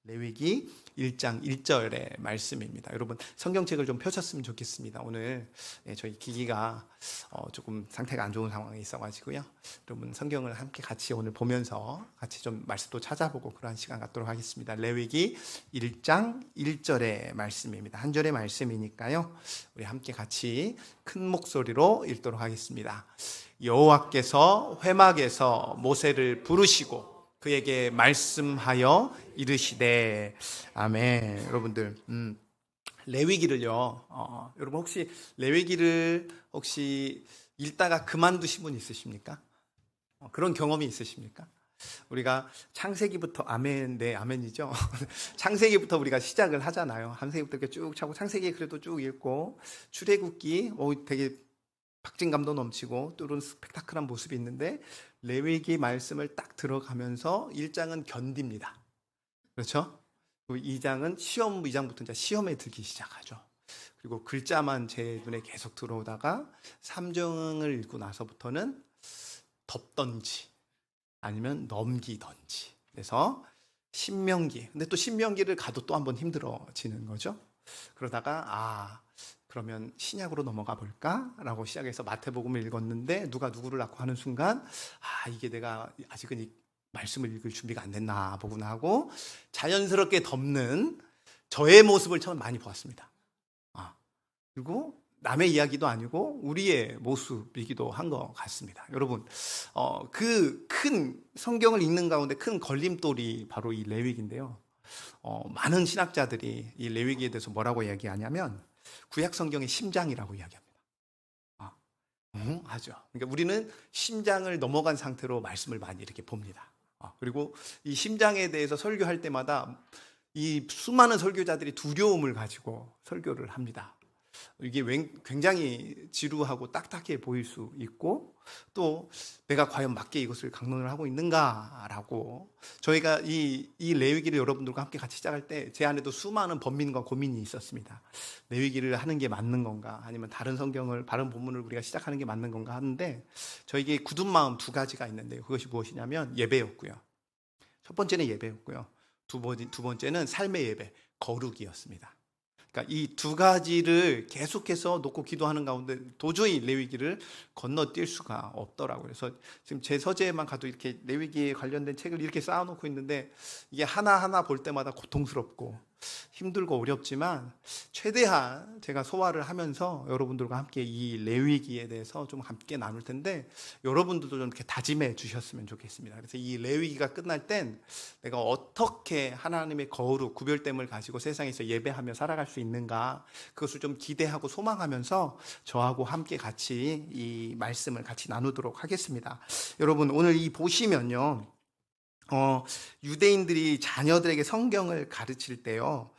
레위기 1장 1절의 말씀입니다. 여러분 성경책을 좀 펴셨으면 좋겠습니다. 오늘 저희 기기가 조금 상태가 안 좋은 상황에 있어가지고요. 여러분 성경을 함께 같이 오늘 보면서 같이 좀 말씀도 찾아보고 그러한 시간 갖도록 하겠습니다. 레위기 1장 1절의 말씀입니다. 한 절의 말씀이니까요. 우리 함께 같이 큰 목소리로 읽도록 하겠습니다. 여호와께서 회막에서 모세를 부르시고 그에게 말씀하여 이르시되. 아멘. 여러분들 레위기를요. 여러분 혹시 레위기를 읽다가 그만두신 분 있으십니까? 그런 경험이 있으십니까? 우리가 창세기부터 아멘, 네 아멘이죠. 창세기부터 우리가 시작을 하잖아요. 창세기부터 이렇게 쭉 차고 창세기 그래도 쭉 읽고 출애굽기 되게 박진감도 넘치고 또 이런 스펙타클한 모습이 있는데 레위기 말씀을 딱 들어가면서 1장은 견딥니다. 그렇죠? 2장은 시험, 2장부터 이제 시험에 들기 시작하죠. 그리고 글자만 제 눈에 계속 들어오다가 3장을 읽고 나서부터는 덮던지 아니면 넘기던지. 그래서 신명기. 근데 또 신명기를 가도 또 한번 힘들어지는 거죠. 그러다가 그러면 신약으로 넘어가 볼까라고 시작해서 마태복음을 읽었는데 누가 누구를 낳고 하는 순간 이게 내가 아직은 이 말씀을 읽을 준비가 안 됐나 보구나 하고 자연스럽게 덮는 저의 모습을 처음 많이 보았습니다. 그리고 남의 이야기도 아니고 우리의 모습이기도 한 것 같습니다. 여러분 그 큰 성경을 읽는 가운데 큰 걸림돌이 바로 이 레위기인데요. 많은 신학자들이 이 레위기에 대해서 뭐라고 이야기하냐면 구약 성경의 심장이라고 이야기합니다. 하죠. 그러니까 우리는 심장을 넘어간 상태로 말씀을 많이 이렇게 봅니다. 그리고 이 심장에 대해서 설교할 때마다 이 수많은 설교자들이 두려움을 가지고 설교를 합니다. 이게 굉장히 지루하고 딱딱해 보일 수 있고 또 내가 과연 맞게 이것을 강론을 하고 있는가라고 저희가 이 레위기를 여러분들과 함께 같이 시작할 때 제 안에도 수많은 번민과 고민이 있었습니다. 레위기를 하는 게 맞는 건가 아니면 다른 성경을 다른 본문을 우리가 시작하는 게 맞는 건가 하는데 저에게 굳은 마음 두 가지가 있는데요. 그것이 무엇이냐면 예배였고요. 첫 번째는 예배였고요. 두 번째는 삶의 예배, 거룩이었습니다. 그러니까 이 두 가지를 계속해서 놓고 기도하는 가운데 도저히 레위기를 건너뛸 수가 없더라고요. 그래서 지금 제 서재에만 가도 이렇게 레위기에 관련된 책을 이렇게 쌓아놓고 있는데 이게 하나하나 볼 때마다 고통스럽고 힘들고 어렵지만 최대한 제가 소화를 하면서 여러분들과 함께 이 레위기에 대해서 좀 함께 나눌 텐데 여러분들도 좀 이렇게 다짐해 주셨으면 좋겠습니다. 그래서 이 레위기가 끝날 땐 내가 어떻게 하나님의 거룩, 구별됨을 가지고 세상에서 예배하며 살아갈 수 있는가 그것을 좀 기대하고 소망하면서 저하고 함께 같이 이 말씀을 같이 나누도록 하겠습니다. 여러분 오늘 이 보시면요. 유대인들이 자녀들에게 성경을 가르칠 때요,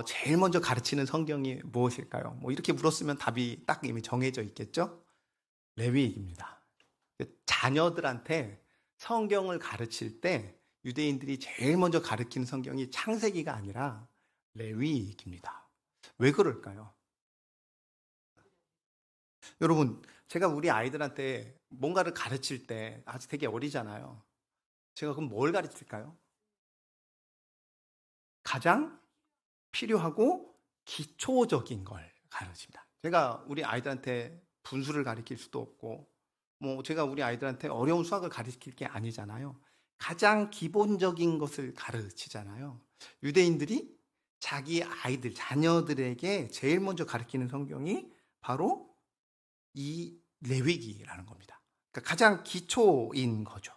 제일 먼저 가르치는 성경이 무엇일까요? 이렇게 물었으면 답이 딱 이미 정해져 있겠죠? 레위기입니다. 자녀들한테 성경을 가르칠 때 유대인들이 제일 먼저 가르치는 성경이 창세기가 아니라 레위기입니다. 왜 그럴까요? 여러분, 제가 우리 아이들한테 뭔가를 가르칠 때 아직 되게 어리잖아요. 제가 그럼 뭘 가르칠까요? 가장 필요하고 기초적인 걸 가르칩니다. 제가 우리 아이들한테 분수를 가르칠 수도 없고 제가 우리 아이들한테 어려운 수학을 가르칠 게 아니잖아요. 가장 기본적인 것을 가르치잖아요. 유대인들이 자기 아이들, 자녀들에게 제일 먼저 가르치는 성경이 바로 이 레위기라는 겁니다. 그러니까 가장 기초인 거죠.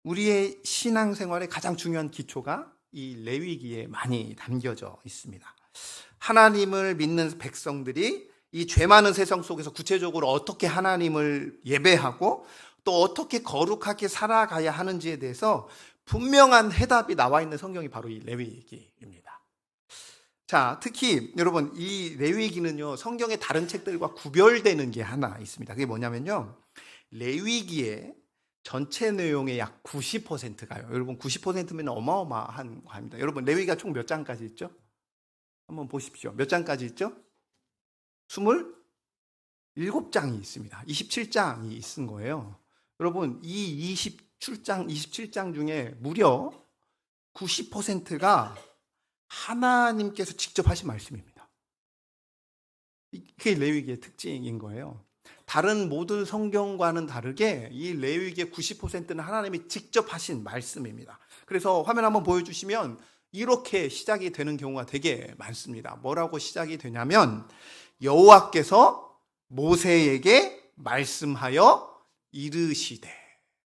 우리의 신앙생활의 가장 중요한 기초가 이 레위기에 많이 담겨져 있습니다. 하나님을 믿는 백성들이 이 죄 많은 세상 속에서 구체적으로 어떻게 하나님을 예배하고 또 어떻게 거룩하게 살아가야 하는지에 대해서 분명한 해답이 나와 있는 성경이 바로 이 레위기입니다. 자, 특히 여러분 이 레위기는요 성경의 다른 책들과 구별되는 게 하나 있습니다. 그게 뭐냐면요 레위기에 전체 내용의 약 90%가요. 여러분 90%면 어마어마한 과입니다. 여러분 레위기가 총 몇 장까지 있죠? 한번 보십시오. 몇 장까지 있죠? 27장이 있습니다. 27장이 있은 거예요. 여러분 이 27장 중에 무려 90%가 하나님께서 직접 하신 말씀입니다. 그게 레위기의 특징인 거예요. 다른 모든 성경과는 다르게 이 레위기의 90%는 하나님이 직접 하신 말씀입니다. 그래서 화면 한번 보여주시면 이렇게 시작이 되는 경우가 되게 많습니다. 뭐라고 시작이 되냐면 여호와께서 모세에게 말씀하여 이르시되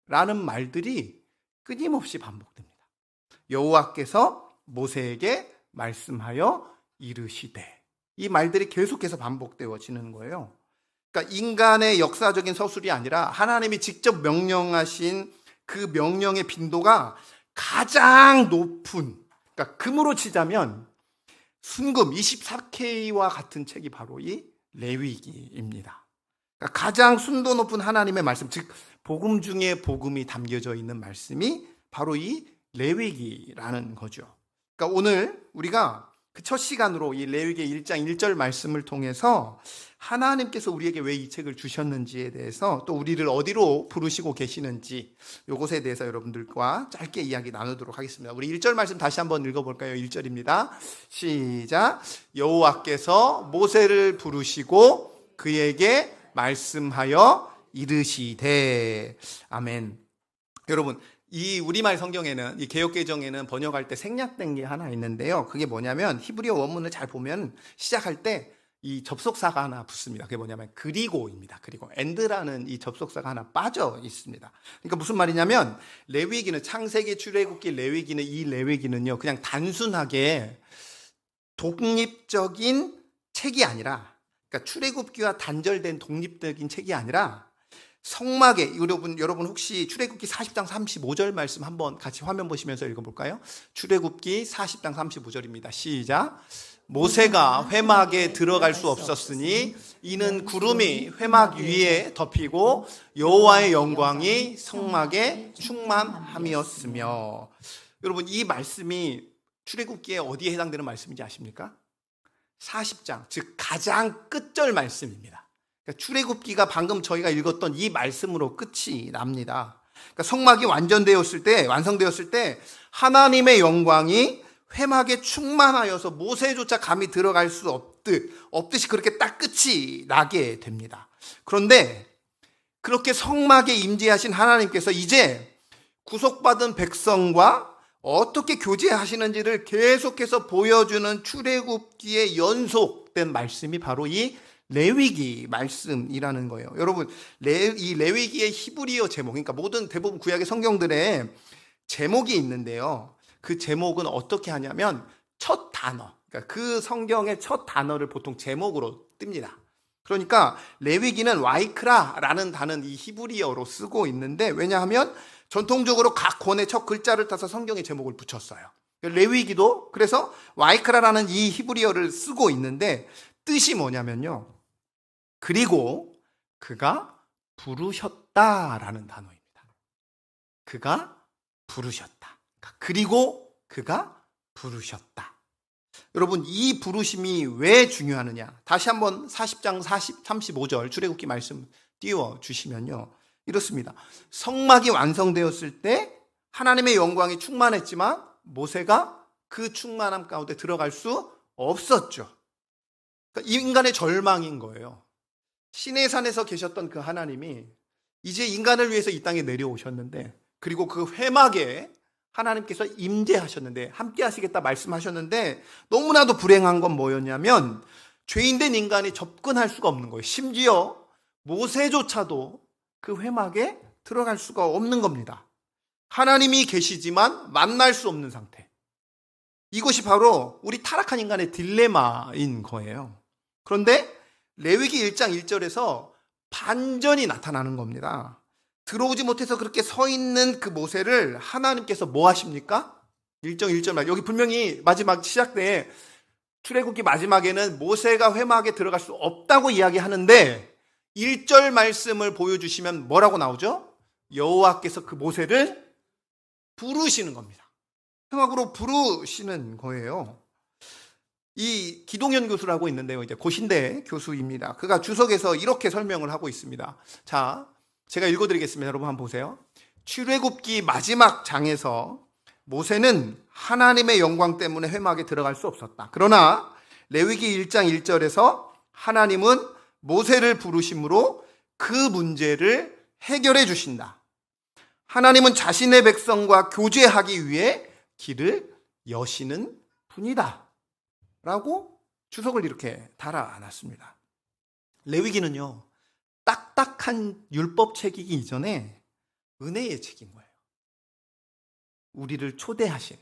라는 말들이 끊임없이 반복됩니다. 여호와께서 모세에게 말씀하여 이르시되, 이 말들이 계속해서 반복되어지는 거예요. 그러니까 인간의 역사적인 서술이 아니라 하나님이 직접 명령하신 그 명령의 빈도가 가장 높은, 그러니까 금으로 치자면 순금 24K와 같은 책이 바로 이 레위기입니다. 그러니까 가장 순도 높은 하나님의 말씀, 즉 복음 중에 복음이 담겨져 있는 말씀이 바로 이 레위기라는 거죠. 그러니까 오늘 우리가 그 첫 시간으로 이 레위기 1장 1절 말씀을 통해서 하나님께서 우리에게 왜 이 책을 주셨는지에 대해서, 또 우리를 어디로 부르시고 계시는지, 이것에 대해서 여러분들과 짧게 이야기 나누도록 하겠습니다. 우리 1절 말씀 다시 한번 읽어볼까요? 1절입니다. 시작. 여호와께서 모세를 부르시고 그에게 말씀하여 이르시되. 아멘. 여러분, 이 우리말 성경에는, 이 개역개정에는 번역할 때 생략된 게 하나 있는데요. 그게 뭐냐면 히브리어 원문을 잘 보면 시작할 때 이 접속사가 하나 붙습니다. 그게 뭐냐면 그리고입니다. 그리고 and라는 이 접속사가 하나 빠져 있습니다. 그러니까 무슨 말이냐면 레위기는, 창세기, 출애굽기, 레위기는, 이 레위기는요 그냥 단순하게 독립적인 책이 아니라, 그러니까 출애굽기와 단절된 독립적인 책이 아니라 성막에, 여러분 혹시 출애굽기 40장 35절 말씀 한번 같이 화면 보시면서 읽어볼까요? 출애굽기 40장 35절입니다. 시작. 모세가 회막에 들어갈 수 없었으니 이는 구름이 회막 위에 덮이고 여호와의 영광이 성막에 충만함이었으며. 여러분, 이 말씀이 출애굽기에 어디에 해당되는 말씀인지 아십니까? 40장, 즉 가장 끝절 말씀입니다. 그러니까 출애굽기가 방금 저희가 읽었던 이 말씀으로 끝이 납니다. 그러니까 성막이 완성되었을 때 하나님의 영광이 회막에 충만하여서 모세조차 감히 들어갈 수 없듯이 그렇게 딱 끝이 나게 됩니다. 그런데 그렇게 성막에 임재하신 하나님께서 이제 구속받은 백성과 어떻게 교제하시는지를 계속해서 보여주는 출애굽기의 연속된 말씀이 바로 이 레위기 말씀이라는 거예요. 여러분, 이 레위기의 히브리어 제목, 그러니까 대부분 구약의 성경들의 제목이 있는데요. 그 제목은 어떻게 하냐면 첫 단어, 그러니까 그 성경의 첫 단어를 보통 제목으로 띱니다. 그러니까 레위기는 와이크라라는 단어는 이 히브리어로 쓰고 있는데, 왜냐하면 전통적으로 각 권의 첫 글자를 따서 성경의 제목을 붙였어요. 레위기도 그래서 와이크라라는 이 히브리어를 쓰고 있는데, 뜻이 뭐냐면요, 그리고 그가 부르셨다라는 단어입니다. 그가 부르셨다. 그리고 그가 부르셨다. 여러분, 이 부르심이 왜 중요하느냐? 다시 한번 40장 35절 출애굽기 말씀 띄워주시면요, 이렇습니다. 성막이 완성되었을 때 하나님의 영광이 충만했지만 모세가 그 충만함 가운데 들어갈 수 없었죠. 그러니까 인간의 절망인 거예요. 시내산에서 계셨던 그 하나님이 이제 인간을 위해서 이 땅에 내려오셨는데, 그리고 그 회막에 하나님께서 임재하셨는데, 함께 하시겠다 말씀하셨는데, 너무나도 불행한 건 뭐였냐면 죄인된 인간이 접근할 수가 없는 거예요. 심지어 모세조차도 그 회막에 들어갈 수가 없는 겁니다. 하나님이 계시지만 만날 수 없는 상태. 이것이 바로 우리 타락한 인간의 딜레마인 거예요. 그런데 레위기 1장 1절에서 반전이 나타나는 겁니다. 들어오지 못해서 그렇게 서 있는 그 모세를 하나님께서 뭐 하십니까? 1장 1절, 여기 분명히 마지막 시작때 출애굽기 마지막에는 모세가 회막에 들어갈 수 없다고 이야기하는데 1절 말씀을 보여주시면 뭐라고 나오죠? 여호와께서 그 모세를 부르시는 겁니다. 회막으로 부르시는 거예요. 이 기동현 교수라고 있는데요, 이제 고신대 교수입니다. 그가 주석에서 이렇게 설명을 하고 있습니다. 자, 제가 읽어드리겠습니다. 여러분 한번 보세요. 출애굽기 마지막 장에서 모세는 하나님의 영광 때문에 회막에 들어갈 수 없었다. 그러나 레위기 1장 1절에서 하나님은 모세를 부르심으로 그 문제를 해결해 주신다. 하나님은 자신의 백성과 교제하기 위해 길을 여시는 분이다 라고 주석을 이렇게 달아놨습니다. 레위기는요, 딱딱한 율법책이기 이전에 은혜의 책인 거예요. 우리를 초대하신,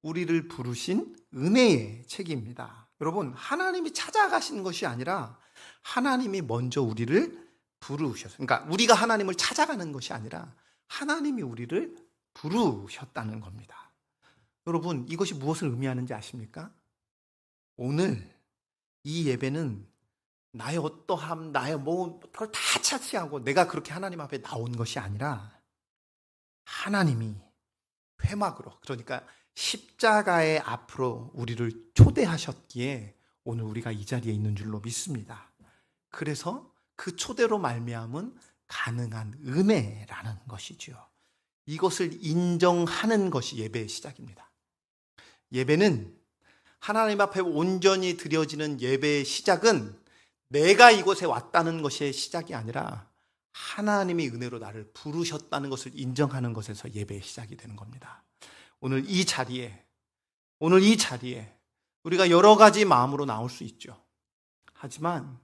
우리를 부르신 은혜의 책입니다. 여러분, 하나님이 찾아가시는 것이 아니라 하나님이 먼저 우리를 부르셨어요. 그러니까 우리가 하나님을 찾아가는 것이 아니라 하나님이 우리를 부르셨다는 겁니다. 여러분, 이것이 무엇을 의미하는지 아십니까? 오늘 이 예배는 나의 어떠함, 나의 그걸 다 차치하고 내가 그렇게 하나님 앞에 나온 것이 아니라 하나님이 회막으로, 그러니까 십자가의 앞으로 우리를 초대하셨기에 오늘 우리가 이 자리에 있는 줄로 믿습니다. 그래서 그 초대로 말미암은 가능한 은혜라는 것이죠. 이것을 인정하는 것이 예배의 시작입니다. 예배는 하나님 앞에 온전히 드려지는 예배의 시작은 내가 이곳에 왔다는 것의 시작이 아니라 하나님이 은혜로 나를 부르셨다는 것을 인정하는 것에서 예배의 시작이 되는 겁니다. 오늘 이 자리에 우리가 여러 가지 마음으로 나올 수 있죠. 하지만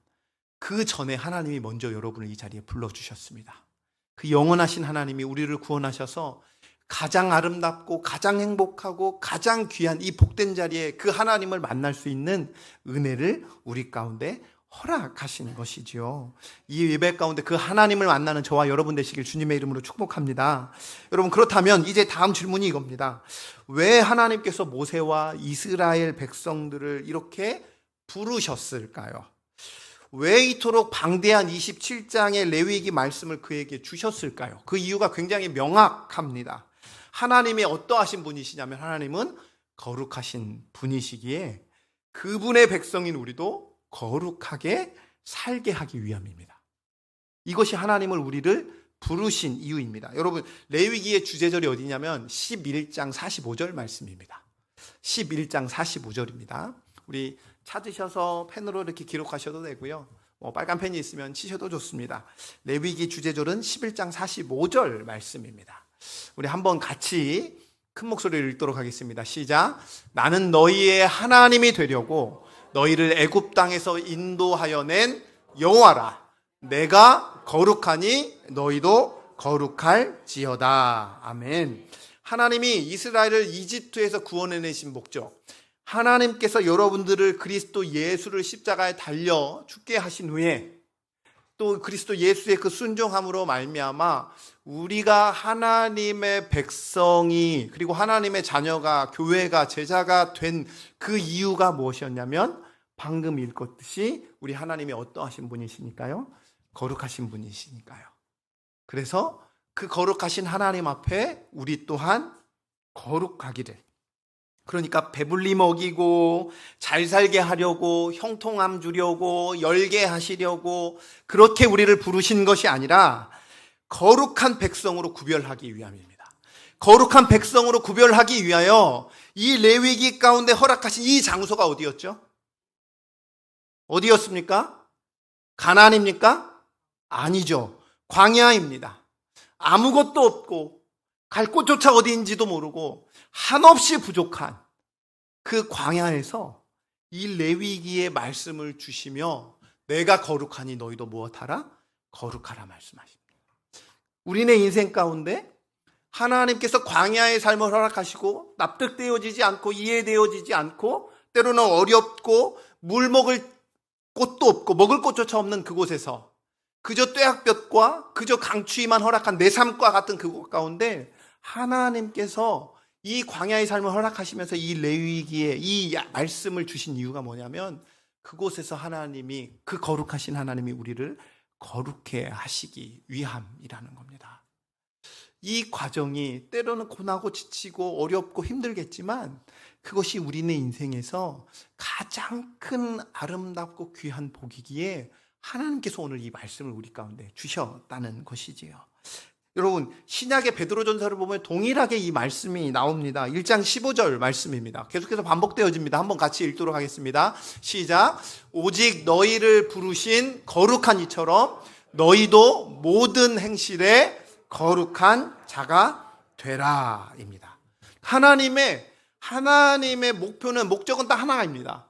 그 전에 하나님이 먼저 여러분을 이 자리에 불러주셨습니다. 그 영원하신 하나님이 우리를 구원하셔서 가장 아름답고 가장 행복하고 가장 귀한 이 복된 자리에 그 하나님을 만날 수 있는 은혜를 우리 가운데 허락하신 것이지요. 이 예배 가운데 그 하나님을 만나는 저와 여러분 되시길 주님의 이름으로 축복합니다. 여러분, 그렇다면 이제 다음 질문이 이겁니다. 왜 하나님께서 모세와 이스라엘 백성들을 이렇게 부르셨을까요? 왜 이토록 방대한 27장의 레위기 말씀을 그에게 주셨을까요? 그 이유가 굉장히 명확합니다. 하나님이 어떠하신 분이시냐면 하나님은 거룩하신 분이시기에 그분의 백성인 우리도 거룩하게 살게 하기 위함입니다. 이것이 하나님을 우리를 부르신 이유입니다. 여러분, 레위기의 주제절이 어디냐면 11장 45절 말씀입니다. 11장 45절입니다. 우리 찾으셔서 펜으로 이렇게 기록하셔도 되고요. 빨간 펜이 있으면 치셔도 좋습니다. 레위기 주제절은 11장 45절 말씀입니다. 우리 한번 같이 큰 목소리를 읽도록 하겠습니다. 시작. 나는 너희의 하나님이 되려고 너희를 애굽 땅에서 인도하여 낸 여호와라. 내가 거룩하니 너희도 거룩할지어다. 아멘. 하나님이 이스라엘을 이집트에서 구원해내신 목적, 하나님께서 여러분들을 그리스도 예수를 십자가에 달려 죽게 하신 후에 또 그리스도 예수의 그 순종함으로 말미암아 우리가 하나님의 백성이, 그리고 하나님의 자녀가, 교회가, 제자가 된 그 이유가 무엇이었냐면 방금 읽었듯이 우리 하나님이 어떠하신 분이시니까요? 거룩하신 분이시니까요. 그래서 그 거룩하신 하나님 앞에 우리 또한 거룩하기를, 그러니까 배불리 먹이고 잘 살게 하려고, 형통함 주려고, 열게 하시려고 그렇게 우리를 부르신 것이 아니라 거룩한 백성으로 구별하기 위함입니다. 거룩한 백성으로 구별하기 위하여 이 레위기 가운데 허락하신 이 장소가 어디였죠? 어디였습니까? 가나안입니까? 아니죠. 광야입니다. 아무것도 없고 갈 곳조차 어디인지도 모르고 한없이 부족한 그 광야에서 이 레위기의 말씀을 주시며 내가 거룩하니 너희도 무엇하라? 거룩하라 말씀하십니다. 우리네 인생 가운데 하나님께서 광야의 삶을 허락하시고 납득되어지지 않고 이해되어지지 않고 때로는 어렵고 물 먹을 곳도 없고 먹을 곳조차 없는 그곳에서 그저 뙤약볕과 그저 강추위만 허락한 내 삶과 같은 그곳 가운데 하나님께서 이 광야의 삶을 허락하시면서 이 레위기에 이 말씀을 주신 이유가 뭐냐면 그곳에서 하나님이, 그 거룩하신 하나님이 우리를 거룩해 하시기 위함이라는 겁니다. 이 과정이 때로는 고나고 지치고 어렵고 힘들겠지만 그것이 우리네 인생에서 가장 큰 아름답고 귀한 복이기에 하나님께서 오늘 이 말씀을 우리 가운데 주셨다는 것이지요. 여러분, 신약의 베드로전서를 보면 동일하게 이 말씀이 나옵니다. 1장 15절 말씀입니다. 계속해서 반복되어집니다. 한번 같이 읽도록 하겠습니다. 시작. 오직 너희를 부르신 거룩한 이처럼 너희도 모든 행실에 거룩한 자가 되라 입니다. 하나님의 목표는, 목적은 딱 하나입니다.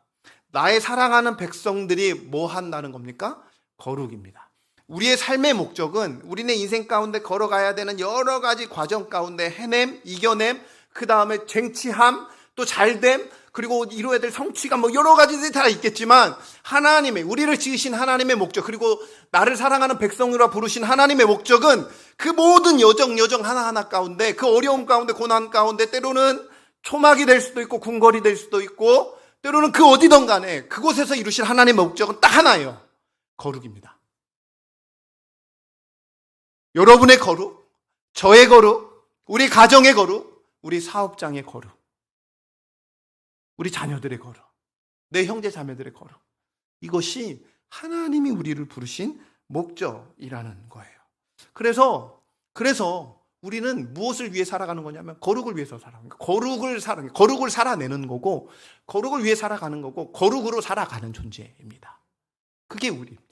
나의 사랑하는 백성들이 뭐 한다는 겁니까? 거룩입니다. 우리의 삶의 목적은 우리네 인생 가운데 걸어가야 되는 여러 가지 과정 가운데 해냄, 이겨냄, 그 다음에 쟁취함, 또 잘됨, 그리고 이루어야 될 성취감, 뭐 여러 가지들이 다 있겠지만 우리를 지으신 하나님의 목적, 그리고 나를 사랑하는 백성으로 부르신 하나님의 목적은 그 모든 여정 하나하나 가운데, 그 어려움 가운데, 고난 가운데, 때로는 초막이 될 수도 있고 궁궐이 될 수도 있고, 때로는 그 어디든 간에 그곳에서 이루신 하나님의 목적은 딱 하나예요. 거룩입니다. 여러분의 거룩, 저의 거룩, 우리 가정의 거룩, 우리 사업장의 거룩, 우리 자녀들의 거룩, 내 형제 자매들의 거룩, 이것이 하나님이 우리를 부르신 목적이라는 거예요. 그래서 우리는 무엇을 위해 살아가는 거냐면 거룩을 위해서 살아가는 거예요. 거룩을 살아내는 거고, 거룩을 위해 살아가는 거고, 거룩으로 살아가는 존재입니다. 그게 우리입니다.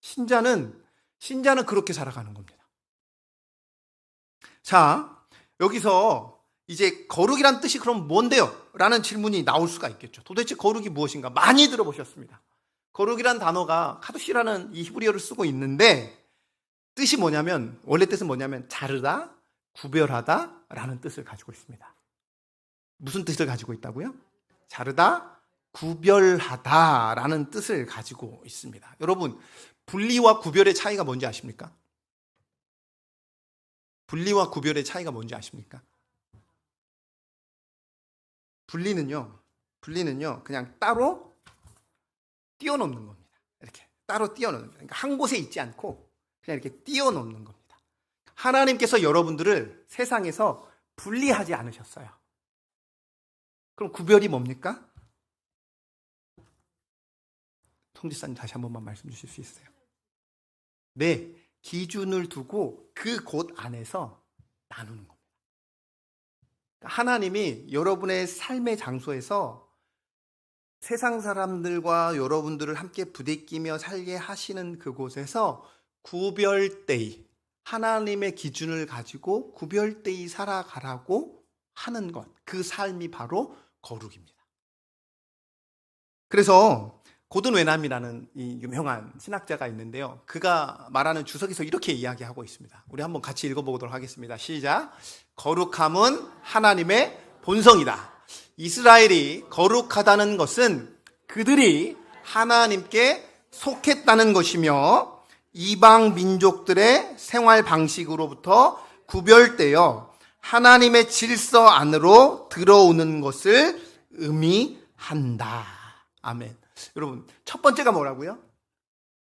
신자는 그렇게 살아가는 겁니다. 자, 여기서 이제 거룩이란 뜻이 그럼 뭔데요? 라는 질문이 나올 수가 있겠죠. 도대체 거룩이 무엇인가? 많이 들어보셨습니다. 거룩이란 단어가 카도시라는 이 히브리어를 쓰고 있는데, 뜻이 뭐냐면, 원래 뜻은 뭐냐면 자르다, 구별하다 라는 뜻을 가지고 있습니다. 무슨 뜻을 가지고 있다고요? 자르다, 구별하다 라는 뜻을 가지고 있습니다. 여러분, 분리와 구별의 차이가 뭔지 아십니까? 분리와 구별의 차이가 뭔지 아십니까? 분리는요, 그냥 따로 띄워놓는 겁니다. 이렇게 따로 띄워놓는 겁니다. 그러니까 한 곳에 있지 않고 그냥 이렇게 띄워놓는 겁니다. 하나님께서 여러분들을 세상에서 분리하지 않으셨어요. 그럼 구별이 뭡니까? 통지사님 다시 한 번만 말씀 주실 수 있어요? 네, 기준을 두고 그 곳 안에서 나누는 겁니다. 하나님이 여러분의 삶의 장소에서 세상 사람들과 여러분들을 함께 부대끼며 살게 하시는 그곳에서 구별되이, 하나님의 기준을 가지고 구별되이 살아가라고 하는 것, 그 삶이 바로 거룩입니다. 그래서 고든 웨남이라는 이 유명한 신학자가 있는데요, 그가 말하는 주석에서 이렇게 이야기하고 있습니다. 우리 한번 같이 읽어보도록 하겠습니다. 시작. 거룩함은 하나님의 본성이다. 이스라엘이 거룩하다는 것은 그들이 하나님께 속했다는 것이며 이방 민족들의 생활 방식으로부터 구별되어 하나님의 질서 안으로 들어오는 것을 의미한다. 아멘. 여러분, 첫 번째가 뭐라고요?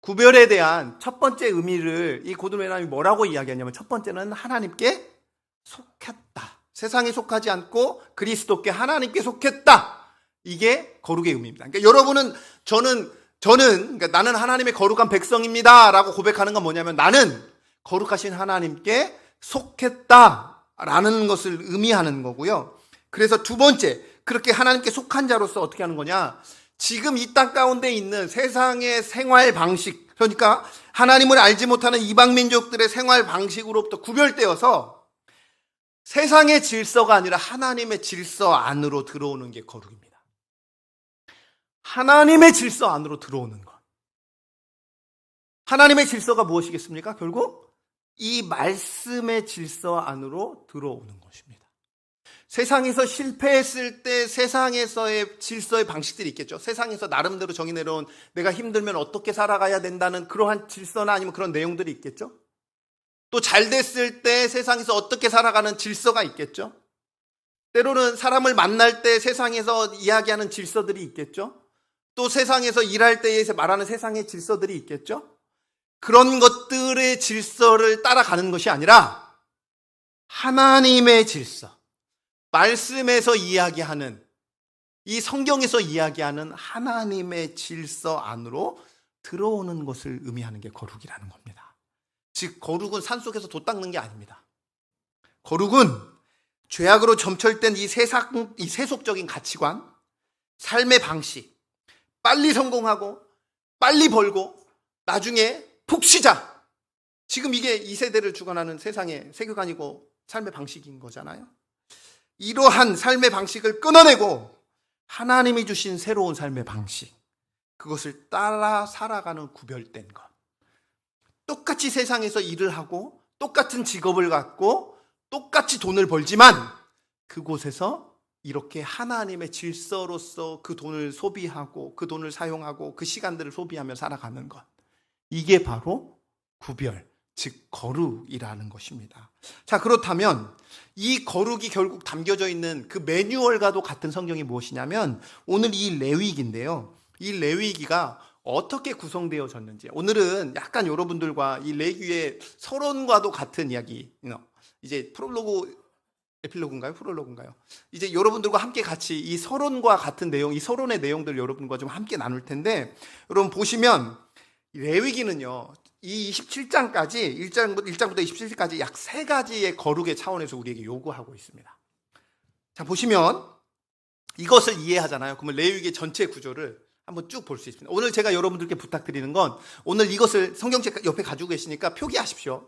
구별에 대한 첫 번째 의미를 이 고든 웨남이 뭐라고 이야기하냐면, 첫 번째는 하나님께 속했다. 세상에 속하지 않고 그리스도께, 하나님께 속했다. 이게 거룩의 의미입니다. 그러니까 여러분은, 그러니까 나는 하나님의 거룩한 백성입니다 라고 고백하는 건 뭐냐면, 나는 거룩하신 하나님께 속했다 라는 것을 의미하는 거고요. 그래서 두 번째, 그렇게 하나님께 속한 자로서 어떻게 하는 거냐, 지금 이 땅 가운데 있는 세상의 생활 방식, 그러니까 하나님을 알지 못하는 이방 민족들의 생활 방식으로부터 구별되어서 세상의 질서가 아니라 하나님의 질서 안으로 들어오는 게 거룩입니다. 하나님의 질서 안으로 들어오는 것. 하나님의 질서가 무엇이겠습니까? 결국 이 말씀의 질서 안으로 들어오는 것입니다. 세상에서 실패했을 때 세상에서의 질서의 방식들이 있겠죠. 세상에서 나름대로 정의내려온, 내가 힘들면 어떻게 살아가야 된다는 그러한 질서나 아니면 그런 내용들이 있겠죠. 또 잘 됐을 때 세상에서 어떻게 살아가는 질서가 있겠죠. 때로는 사람을 만날 때 세상에서 이야기하는 질서들이 있겠죠. 또 세상에서 일할 때에 말하는 세상의 질서들이 있겠죠. 그런 것들의 질서를 따라가는 것이 아니라 하나님의 질서, 말씀에서 이야기하는, 이 성경에서 이야기하는 하나님의 질서 안으로 들어오는 것을 의미하는 게 거룩이라는 겁니다. 즉 거룩은 산속에서 돛 닦는 게 아닙니다. 거룩은 죄악으로 점철된 이 세속적인 가치관, 삶의 방식, 빨리 성공하고 빨리 벌고 나중에 푹 쉬자. 지금 이게 이 세대를 주관하는 세상의 세계관이고 삶의 방식인 거잖아요. 이러한 삶의 방식을 끊어내고 하나님이 주신 새로운 삶의 방식, 그것을 따라 살아가는 구별된 것. 똑같이 세상에서 일을 하고 똑같은 직업을 갖고 똑같이 돈을 벌지만 그곳에서 이렇게 하나님의 질서로서 그 돈을 소비하고 그 돈을 사용하고 그 시간들을 소비하며 살아가는 것. 이게 바로 구별, 즉 거룩이라는 것입니다. 자, 그렇다면 이 거룩이 결국 담겨져 있는 그 매뉴얼과도 같은 성경이 무엇이냐면 오늘 이 레위기인데요. 이 레위기가 어떻게 구성되어졌는지, 오늘은 약간 여러분들과 이 레위기의 서론과도 같은 이야기, 이제 에필로그인가요? 프롤로그인가요? 이제 여러분들과 함께 같이 이 서론과 같은 내용, 이 서론의 내용들을 여러분과 좀 함께 나눌 텐데, 여러분 보시면 레위기는요, 이 27장까지 1장부터 27장까지 약 3가지의 거룩의 차원에서 우리에게 요구하고 있습니다. 자, 보시면 이것을 이해하잖아요. 그러면 레위기 전체 구조를 한번 쭉 볼 수 있습니다. 오늘 제가 여러분들께 부탁드리는 건, 오늘 이것을 성경책 옆에 가지고 계시니까 표기하십시오.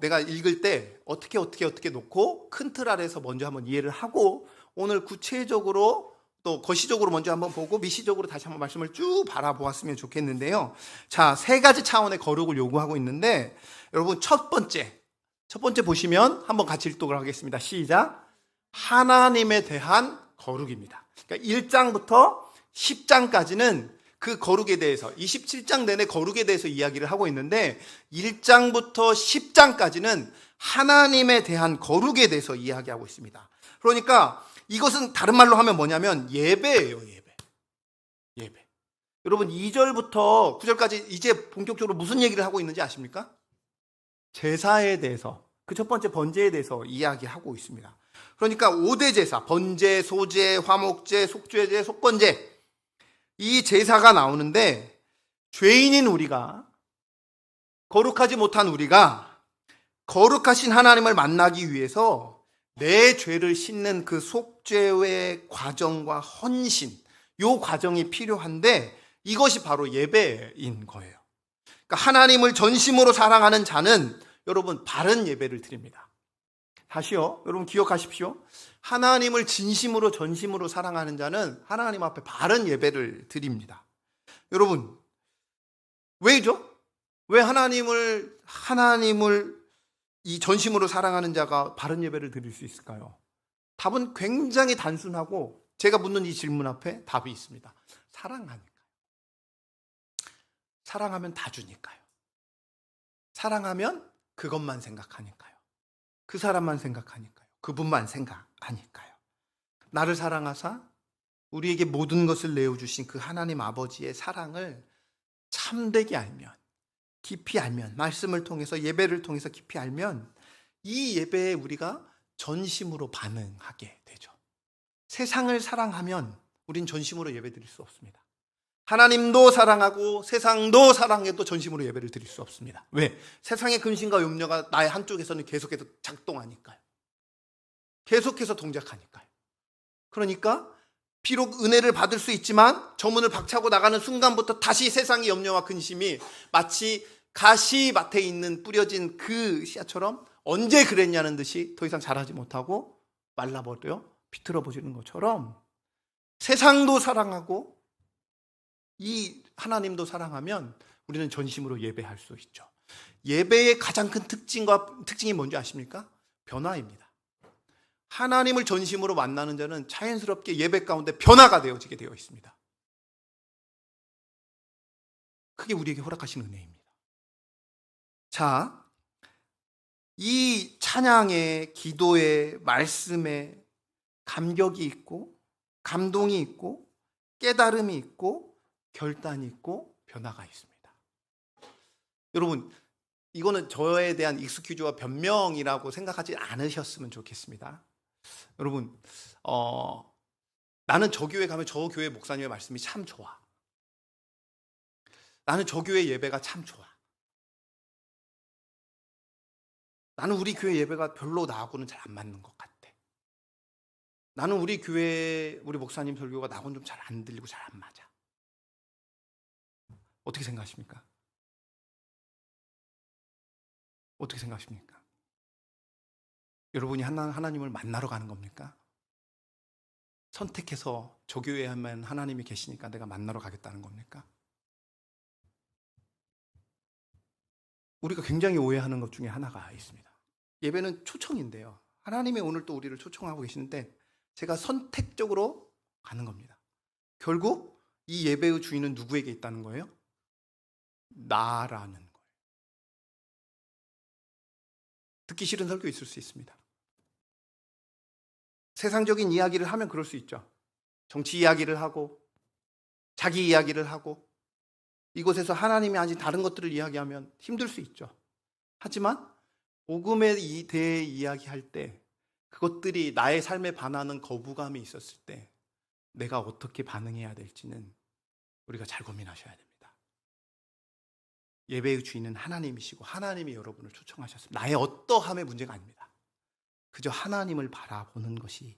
내가 읽을 때 어떻게 놓고 큰 틀 아래서 먼저 한번 이해를 하고, 오늘 구체적으로 또 거시적으로 먼저 한번 보고 미시적으로 다시 한번 말씀을 쭉 바라보았으면 좋겠는데요. 자, 3가지 차원의 거룩을 요구하고 있는데, 여러분 첫 번째 보시면 한번 같이 읽도록 하겠습니다. 시작. 하나님에 대한 거룩입니다. 그러니까 1장부터 10장까지는 그 거룩에 대해서, 27장 내내 거룩에 대해서 이야기를 하고 있는데 1장부터 10장까지는 하나님에 대한 거룩에 대해서 이야기하고 있습니다. 그러니까 이것은 다른 말로 하면 뭐냐면 예배예요. 예배. 여러분 2절부터 9절까지 이제 본격적으로 무슨 얘기를 하고 있는지 아십니까? 제사에 대해서, 그 첫 번째 번제에 대해서 이야기하고 있습니다. 그러니까 5대 제사, 번제, 소제, 화목제, 속죄제, 속건제, 이 제사가 나오는데, 죄인인 우리가, 거룩하지 못한 우리가 거룩하신 하나님을 만나기 위해서 내 죄를 씻는 그 속죄의 과정과 헌신, 이 과정이 필요한데 이것이 바로 예배인 거예요. 그러니까 하나님을 전심으로 사랑하는 자는 여러분 바른 예배를 드립니다. 다시요, 여러분 기억하십시오. 하나님을 진심으로 전심으로 사랑하는 자는 하나님 앞에 바른 예배를 드립니다. 여러분, 왜죠? 왜 하나님을 이 전심으로 사랑하는 자가 바른 예배를 드릴 수 있을까요? 답은 굉장히 단순하고, 제가 묻는 이 질문 앞에 답이 있습니다. 사랑하니까요. 사랑하면 다 주니까요. 사랑하면 그것만 생각하니까요. 그 사람만 생각하니까요. 그분만 생각하니까요. 나를 사랑하사 우리에게 모든 것을 내어주신 그 하나님 아버지의 사랑을 참되게 알면, 깊이 알면, 말씀을 통해서, 예배를 통해서 깊이 알면 이 예배에 우리가 전심으로 반응하게 되죠. 세상을 사랑하면 우린 전심으로 예배 드릴 수 없습니다. 하나님도 사랑하고 세상도 사랑해도 전심으로 예배를 드릴 수 없습니다. 왜? 세상의 근심과 염려가 나의 한쪽에서는 계속해서 작동하니까요. 계속해서 동작하니까요. 그러니까 비록 은혜를 받을 수 있지만 저 문을 박차고 나가는 순간부터 다시 세상의 염려와 근심이 마치 가시밭에 있는 뿌려진 그 씨앗처럼 언제 그랬냐는 듯이 더 이상 자라지 못하고 말라버려 비틀어버리는 것처럼, 세상도 사랑하고 이 하나님도 사랑하면 우리는 전심으로 예배할 수 있죠. 예배의 가장 큰 특징이 뭔지 아십니까? 변화입니다. 하나님을 전심으로 만나는 자는 자연스럽게 예배 가운데 변화가 되어지게 되어 있습니다. 그게 우리에게 허락하신 은혜입니다. 자, 이 찬양의, 기도의, 말씀에 감격이 있고 감동이 있고 깨달음이 있고 결단이 있고 변화가 있습니다. 여러분, 이거는 저에 대한 익스큐즈와 변명이라고 생각하지 않으셨으면 좋겠습니다. 여러분, 나는 저 교회 가면 저 교회 목사님의 말씀이 참 좋아. 나는 저 교회 예배가 참 좋아. 나는 우리 교회 예배가 별로 나하고는 잘 안 맞는 것 같아. 나는 우리 교회 우리 목사님 설교가 나하고는 좀 잘 안 들리고 잘 안 맞아. 어떻게 생각하십니까? 어떻게 생각하십니까? 여러분이 하나님을 만나러 가는 겁니까? 선택해서 저 교회에 하면 하나님이 계시니까 내가 만나러 가겠다는 겁니까? 우리가 굉장히 오해하는 것 중에 하나가 있습니다. 예배는 초청인데요. 하나님이 오늘 또 우리를 초청하고 계시는데 제가 선택적으로 가는 겁니다. 결국 이 예배의 주인은 누구에게 있다는 거예요? 나라는 거예요. 듣기 싫은 설교 있을 수 있습니다. 세상적인 이야기를 하면 그럴 수 있죠. 정치 이야기를 하고 자기 이야기를 하고 이곳에서 하나님이 아닌 다른 것들을 이야기하면 힘들 수 있죠. 하지만 복음에 대해 이야기할 때 그것들이 나의 삶에 반하는 거부감이 있었을 때 내가 어떻게 반응해야 될지는 우리가 잘 고민하셔야 됩니다. 예배의 주인은 하나님이시고 하나님이 여러분을 초청하셨습니다. 나의 어떠함의 문제가 아닙니다. 그저 하나님을 바라보는 것이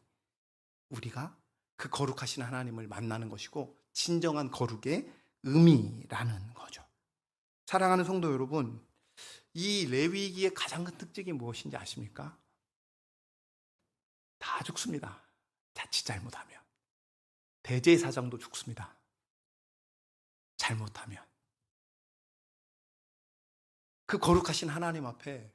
우리가 그 거룩하신 하나님을 만나는 것이고 진정한 거룩의 의미라는 거죠. 사랑하는 성도 여러분, 이 레위기의 가장 큰 특징이 무엇인지 아십니까? 다 죽습니다. 자칫 잘못하면. 대제사장도 죽습니다. 잘못하면. 그 거룩하신 하나님 앞에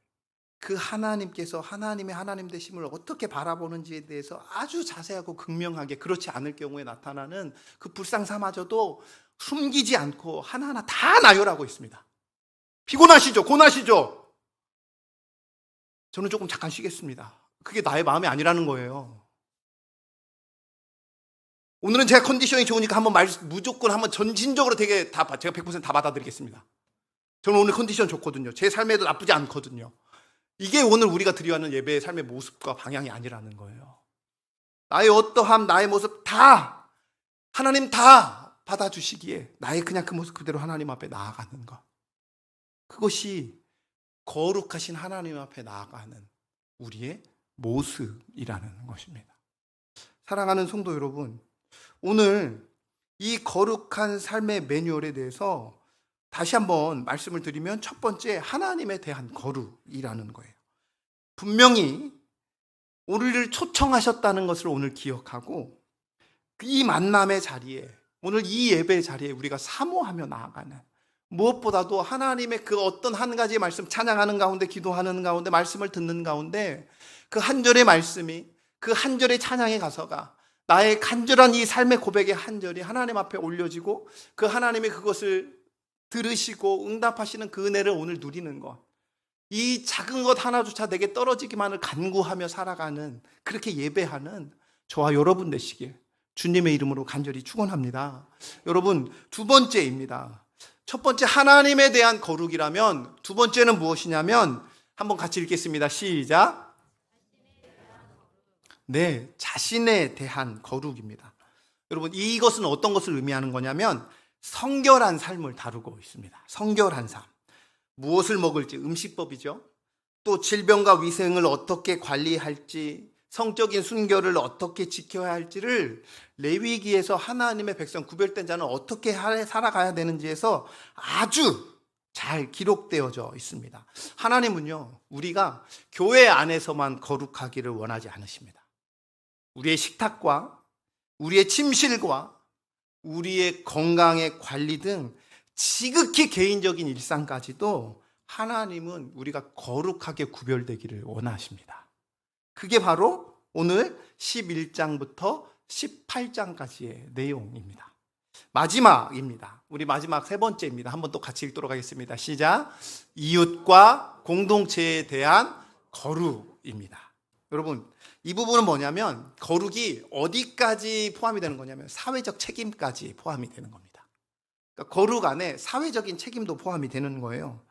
그 하나님께서 하나님의 하나님 되심을 어떻게 바라보는지에 대해서 아주 자세하고 극명하게, 그렇지 않을 경우에 나타나는 그 불상사마저도 숨기지 않고 하나하나 다 나열하고 있습니다. 피곤하시죠? 고나시죠? 저는 조금 잠깐 쉬겠습니다. 그게 나의 마음이 아니라는 거예요. 오늘은 제가 컨디션이 좋으니까 한번 무조건 한번 전진적으로 되게 제가 100% 다 받아드리겠습니다. 저는 오늘 컨디션 좋거든요. 제 삶에도 나쁘지 않거든요. 이게 오늘 우리가 드려하는 예배의 삶의 모습과 방향이 아니라는 거예요. 나의 어떠함, 나의 모습 다 하나님 다 받아주시기에 나의 그냥 그 모습 그대로 하나님 앞에 나아가는 것, 그것이 거룩하신 하나님 앞에 나아가는 우리의 모습이라는 것입니다. 사랑하는 성도 여러분, 오늘 이 거룩한 삶의 매뉴얼에 대해서 다시 한번 말씀을 드리면 첫 번째, 하나님에 대한 거룩이라는 거예요. 분명히 우리를 초청하셨다는 것을 오늘 기억하고 이 만남의 자리에, 오늘 이 예배의 자리에 우리가 사모하며 나아가는, 무엇보다도 하나님의 그 어떤 한 가지 말씀 찬양하는 가운데, 기도하는 가운데, 말씀을 듣는 가운데 그 한 절의 말씀이, 그 한 절의 찬양의 가사가 나의 간절한 이 삶의 고백의 한 절이 하나님 앞에 올려지고 그 하나님이 그것을 들으시고 응답하시는 그 은혜를 오늘 누리는 것, 이 작은 것 하나조차 내게 떨어지기만을 간구하며 살아가는, 그렇게 예배하는 저와 여러분 되시길 주님의 이름으로 간절히 축원합니다. 여러분, 두 번째입니다. 첫 번째 하나님에 대한 거룩이라면 두 번째는 무엇이냐면, 한번 같이 읽겠습니다. 시작. 네, 자신에 대한 거룩입니다. 여러분, 이것은 어떤 것을 의미하는 거냐면 성결한 삶을 다루고 있습니다. 성결한 삶. 무엇을 먹을지, 음식법이죠. 또 질병과 위생을 어떻게 관리할지, 성적인 순결을 어떻게 지켜야 할지를 레위기에서 하나님의 백성, 구별된 자는 어떻게 살아가야 되는지에서 아주 잘 기록되어져 있습니다. 하나님은요, 우리가 교회 안에서만 거룩하기를 원하지 않으십니다. 우리의 식탁과 우리의 침실과 우리의 건강의 관리 등 지극히 개인적인 일상까지도 하나님은 우리가 거룩하게 구별되기를 원하십니다. 그게 바로 오늘 11장부터 18장까지의 내용입니다. 마지막입니다. 우리 마지막 세 번째입니다. 한번 또 같이 읽도록 하겠습니다. 시작. 이웃과 공동체에 대한 거룩입니다. 여러분, 이 부분은 뭐냐면 거룩이 어디까지 포함이 되는 거냐면 사회적 책임까지 포함이 되는 겁니다. 그러니까 거룩 안에 사회적인 책임도 포함이 되는 거예요.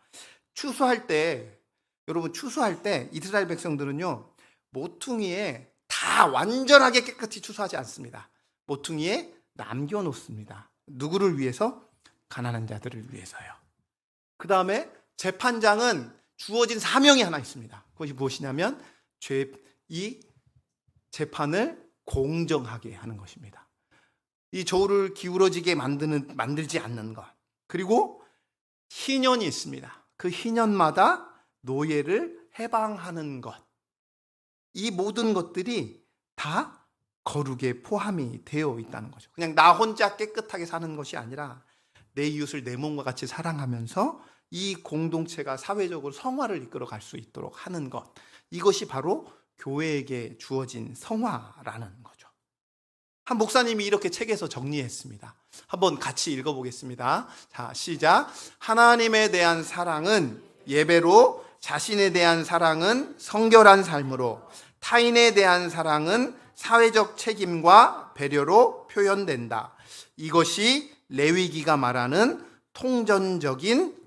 추수할 때, 여러분, 추수할 때 이스라엘 백성들은요, 모퉁이에 다 완전하게 깨끗이 추수하지 않습니다. 모퉁이에 남겨놓습니다. 누구를 위해서? 가난한 자들을 위해서요. 그 다음에 재판장은 주어진 사명이 하나 있습니다. 그것이 무엇이냐면 이 재판을 공정하게 하는 것입니다. 이 저울을 기울어지게 만들지 않는 것. 그리고 희년이 있습니다. 그 희년마다 노예를 해방하는 것. 이 모든 것들이 다 거룩에 포함이 되어 있다는 거죠. 그냥 나 혼자 깨끗하게 사는 것이 아니라 내 이웃을 내 몸과 같이 사랑하면서 이 공동체가 사회적으로 성화를 이끌어 갈 수 있도록 하는 것. 이것이 바로 교회에게 주어진 성화라는 거죠. 한 목사님이 이렇게 책에서 정리했습니다. 한번 같이 읽어보겠습니다. 자, 시작. 하나님에 대한 사랑은 예배로, 자신에 대한 사랑은 성결한 삶으로, 타인에 대한 사랑은 사회적 책임과 배려로 표현된다. 이것이 레위기가 말하는 통전적인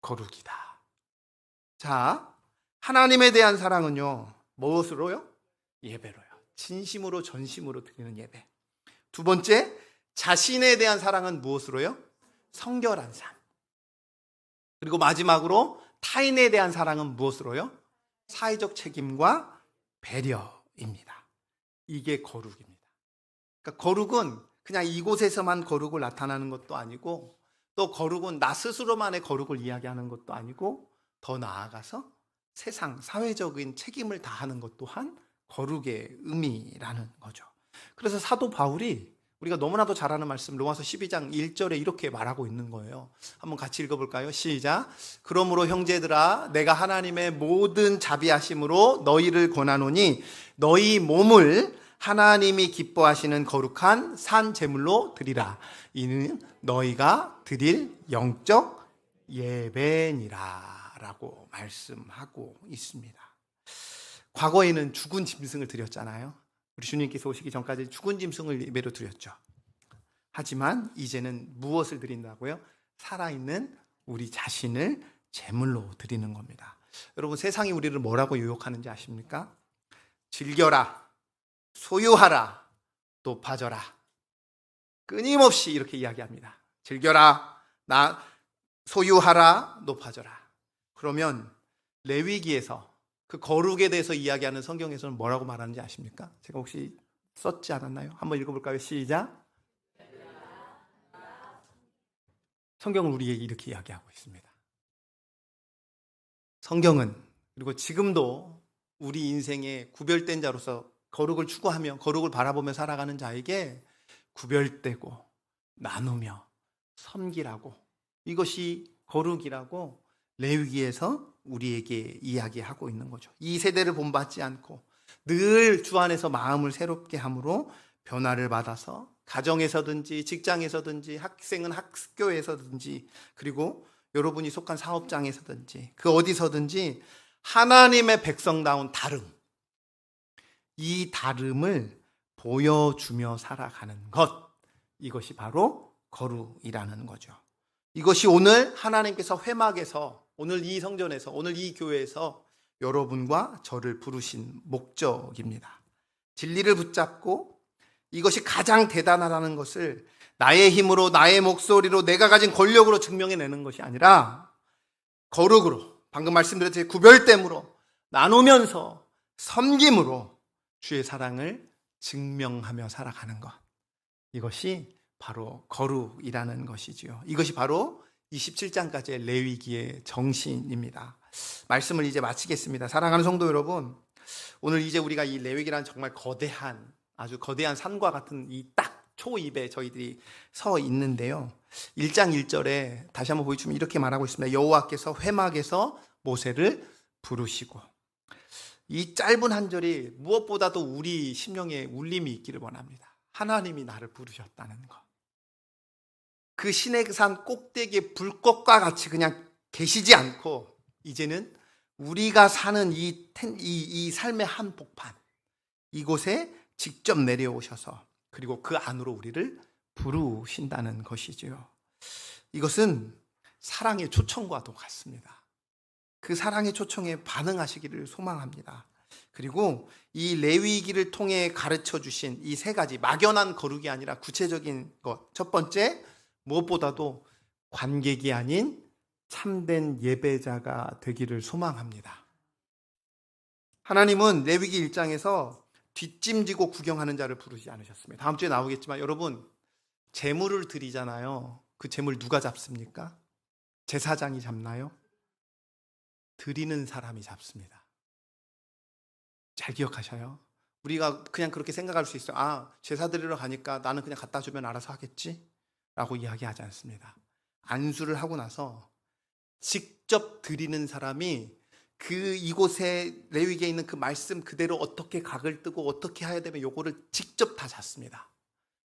거룩이다. 자, 하나님에 대한 사랑은요, 무엇으로요? 예배로요. 진심으로 전심으로 드리는 예배. 두 번째, 자신에 대한 사랑은 무엇으로요? 성결한 삶. 그리고 마지막으로 타인에 대한 사랑은 무엇으로요? 사회적 책임과 배려입니다. 이게 거룩입니다. 그러니까 거룩은 그냥 이곳에서만 거룩을 나타나는 것도 아니고, 또 거룩은 나 스스로만의 거룩을 이야기하는 것도 아니고, 더 나아가서 세상 사회적인 책임을 다하는 것 또한 거룩의 의미라는 거죠. 그래서 사도 바울이 우리가 너무나도 잘 아는 말씀 로마서 12장 1절에 이렇게 말하고 있는 거예요. 한번 같이 읽어볼까요? 시작. 그러므로 형제들아, 내가 하나님의 모든 자비하심으로 너희를 권하노니 너희 몸을 하나님이 기뻐하시는 거룩한 산 제물로 드리라. 이는 너희가 드릴 영적 예배니라 라고 말씀하고 있습니다. 과거에는 죽은 짐승을 드렸잖아요. 우리 주님께서 오시기 전까지 죽은 짐승을 예배로 드렸죠. 하지만 이제는 무엇을 드린다고요? 살아있는 우리 자신을 제물로 드리는 겁니다. 여러분, 세상이 우리를 뭐라고 유혹하는지 아십니까? 즐겨라, 소유하라, 높아져라. 끊임없이 이렇게 이야기합니다. 즐겨라, 소유하라, 높아져라. 그러면 레위기에서 그 거룩에 대해서 이야기하는 성경에서는 뭐라고 말하는지 아십니까? 제가 혹시 썼지 않았나요? 한번 읽어볼까요? 시작. 성경은 우리에게 이렇게 이야기하고 있습니다. 성경은, 그리고 지금도 우리 인생의 구별된 자로서 거룩을 추구하며 거룩을 바라보며 살아가는 자에게 구별되고 나누며 섬기라고, 이것이 거룩이라고 레위기에서 우리에게 이야기하고 있는 거죠. 이 세대를 본받지 않고 늘 주 안에서 마음을 새롭게 함으로 변화를 받아서 가정에서든지 직장에서든지 학생은 학교에서든지 그리고 여러분이 속한 사업장에서든지 그 어디서든지 하나님의 백성다운 다름, 이 다름을 보여주며 살아가는 것, 이것이 바로 거룩이라는 거죠. 이것이 오늘 하나님께서 회막에서, 오늘 이 성전에서, 오늘 이 교회에서 여러분과 저를 부르신 목적입니다. 진리를 붙잡고 이것이 가장 대단하다는 것을 나의 힘으로, 나의 목소리로, 내가 가진 권력으로 증명해내는 것이 아니라 거룩으로, 방금 말씀드렸듯이 구별됨으로, 나누면서 섬김으로 주의 사랑을 증명하며 살아가는 것, 이것이 바로 거룩이라는 것이지요. 이것이 바로 27장까지의 레위기의 정신입니다. 말씀을 이제 마치겠습니다. 사랑하는 성도 여러분, 오늘 이제 우리가 이 레위기라는 정말 거대한, 아주 거대한 산과 같은 이 딱 초입에 저희들이 서 있는데요. 1장 1절에 다시 한번 보여주면 이렇게 말하고 있습니다. 여호와께서 회막에서 모세를 부르시고, 이 짧은 한 절이 무엇보다도 우리 심령에 울림이 있기를 원합니다. 하나님이 나를 부르셨다는 것. 그 시내산 꼭대기에 불꽃과 같이 그냥 계시지 않고 이제는 우리가 사는 이 삶의 한복판, 이곳에 직접 내려오셔서 그리고 그 안으로 우리를 부르신다는 것이지요. 이것은 사랑의 초청과도 같습니다. 그 사랑의 초청에 반응하시기를 소망합니다. 그리고 이 레위기를 통해 가르쳐 주신 이 세 가지, 막연한 거룩이 아니라 구체적인 것. 첫 번째, 무엇보다도 관객이 아닌 참된 예배자가 되기를 소망합니다. 하나님은 레위기 1장에서 뒷짐지고 구경하는 자를 부르지 않으셨습니다. 다음 주에 나오겠지만 여러분, 제물을 드리잖아요. 그 제물 누가 잡습니까? 제사장이 잡나요? 드리는 사람이 잡습니다. 잘 기억하셔요. 우리가 그냥 그렇게 생각할 수 있어요. 아, 제사 드리러 가니까 나는 그냥 갖다 주면 알아서 하겠지? 라고 이야기하지 않습니다. 안수를 하고 나서 직접 드리는 사람이 그 이곳에 레위기에 있는 그 말씀 그대로 어떻게 각을 뜨고 어떻게 해야 되면 요거를 직접 다 잡습니다.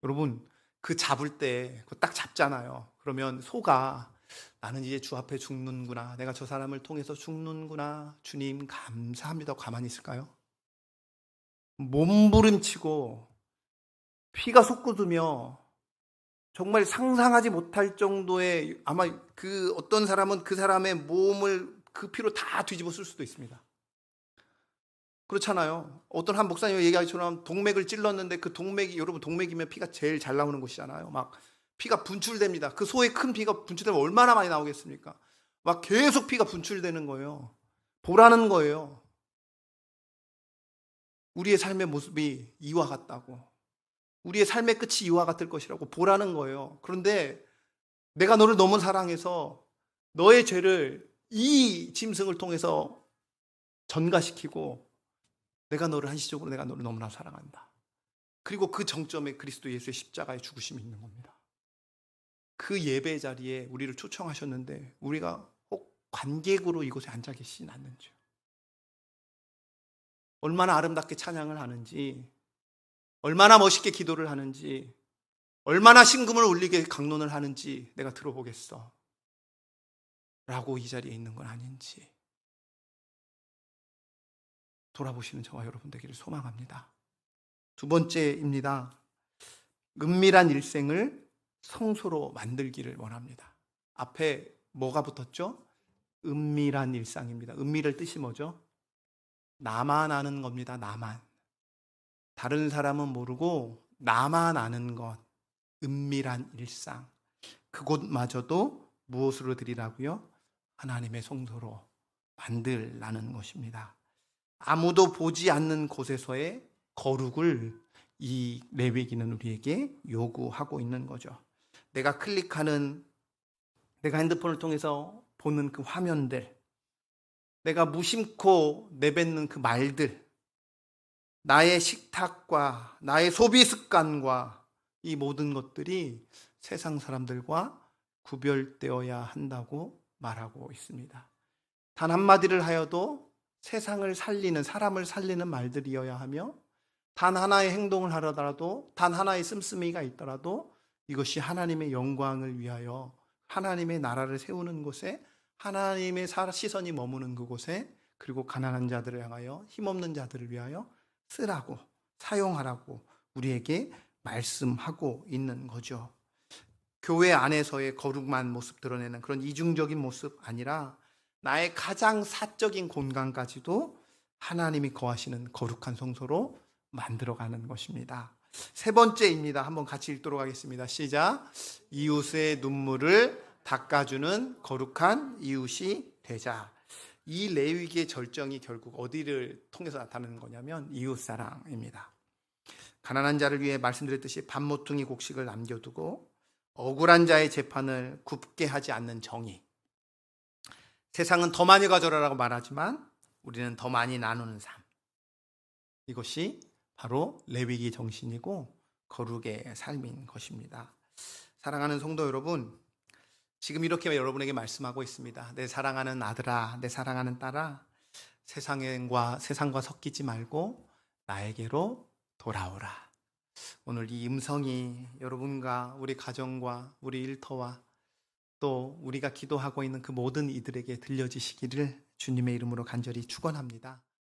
여러분, 그 잡을 때 그거 딱 잡잖아요. 그러면 소가 나는 이제 주 앞에 죽는구나, 내가 저 사람을 통해서 죽는구나, 주님 감사합니다 가만히 있을까요? 몸부림치고 피가 솟구르며 정말 상상하지 못할 정도의, 아마 그 어떤 사람은 그 사람의 몸을 그 피로 다 뒤집어 쓸 수도 있습니다. 그렇잖아요. 어떤 한 목사님이 얘기하기처럼 동맥을 찔렀는데 그 동맥이, 여러분 동맥이면 피가 제일 잘 나오는 곳이잖아요. 막 피가 분출됩니다. 그 소의 큰 피가 분출되면 얼마나 많이 나오겠습니까? 막 계속 피가 분출되는 거예요. 보라는 거예요. 우리의 삶의 모습이 이와 같다고, 우리의 삶의 끝이 이와 같을 것이라고 보라는 거예요. 그런데 내가 너를 너무 사랑해서 너의 죄를 이 짐승을 통해서 전가시키고, 내가 너를 한시적으로, 내가 너를 너무나 사랑한다. 그리고 그 정점에 그리스도 예수의 십자가의 죽으심이 있는 겁니다. 그 예배 자리에 우리를 초청하셨는데 우리가 꼭 관객으로 이곳에 앉아 계시진 않는지요. 얼마나 아름답게 찬양을 하는지, 얼마나 멋있게 기도를 하는지, 얼마나 신금을 울리게 강론을 하는지 내가 들어보겠어 라고 이 자리에 있는 건 아닌지 돌아보시는 저와 여러분 되기를 소망합니다. 두 번째입니다. 은밀한 일생을 성소로 만들기를 원합니다. 앞에 뭐가 붙었죠? 은밀한 일상입니다. 은밀의 뜻이 뭐죠? 나만 아는 겁니다. 나만. 다른 사람은 모르고 나만 아는 것. 은밀한 일상. 그곳마저도 무엇으로 드리라고요? 하나님의 성소로 만들라는 것입니다. 아무도 보지 않는 곳에서의 거룩을 이 레위기는 우리에게 요구하고 있는 거죠. 내가 클릭하는, 내가 핸드폰을 통해서 보는 그 화면들, 내가 무심코 내뱉는 그 말들, 나의 식탁과 나의 소비 습관과 이 모든 것들이 세상 사람들과 구별되어야 한다고 말하고 있습니다. 단 한마디를 하여도 세상을 살리는, 사람을 살리는 말들이어야 하며, 단 하나의 행동을 하더라도, 단 하나의 씀씀이가 있더라도 이것이 하나님의 영광을 위하여, 하나님의 나라를 세우는 곳에, 하나님의 시선이 머무는 그곳에, 그리고 가난한 자들을 향하여, 힘없는 자들을 위하여 쓰라고, 사용하라고 우리에게 말씀하고 있는 거죠. 교회 안에서의 거룩한 모습 드러내는 그런 이중적인 모습 아니라 나의 가장 사적인 공간까지도 하나님이 거하시는 거룩한 성소로 만들어가는 것입니다. 세 번째입니다. 한번 같이 읽도록 하겠습니다. 시작. 이웃의 눈물을 닦아주는 거룩한 이웃이 되자. 이 레위기의 절정이 결국 어디를 통해서 나타나는 거냐면 이웃사랑입니다. 가난한 자를 위해 말씀드렸듯이 밥 모퉁이 곡식을 남겨두고 억울한 자의 재판을 굽게 하지 않는 정의. 세상은 더 많이 가져라라고 말하지만 우리는 더 많이 나누는 삶. 이것이 바로 레위기 정신이고 거룩의 삶인 것입니다. 사랑하는 성도 여러분, 지금 이렇게 여러분에게 말씀하고 있습니다. 내 사랑하는 아들아, 내 사랑하는 딸아, 세상과 섞이지 말고 나에게로 돌아오라. 오늘 이 음성이 여러분과 우리 가정과 우리 일터와 또 우리가 기도하고 있는 그 모든 이들에게 들려지시기를 주님의 이름으로 간절히 축원합니다.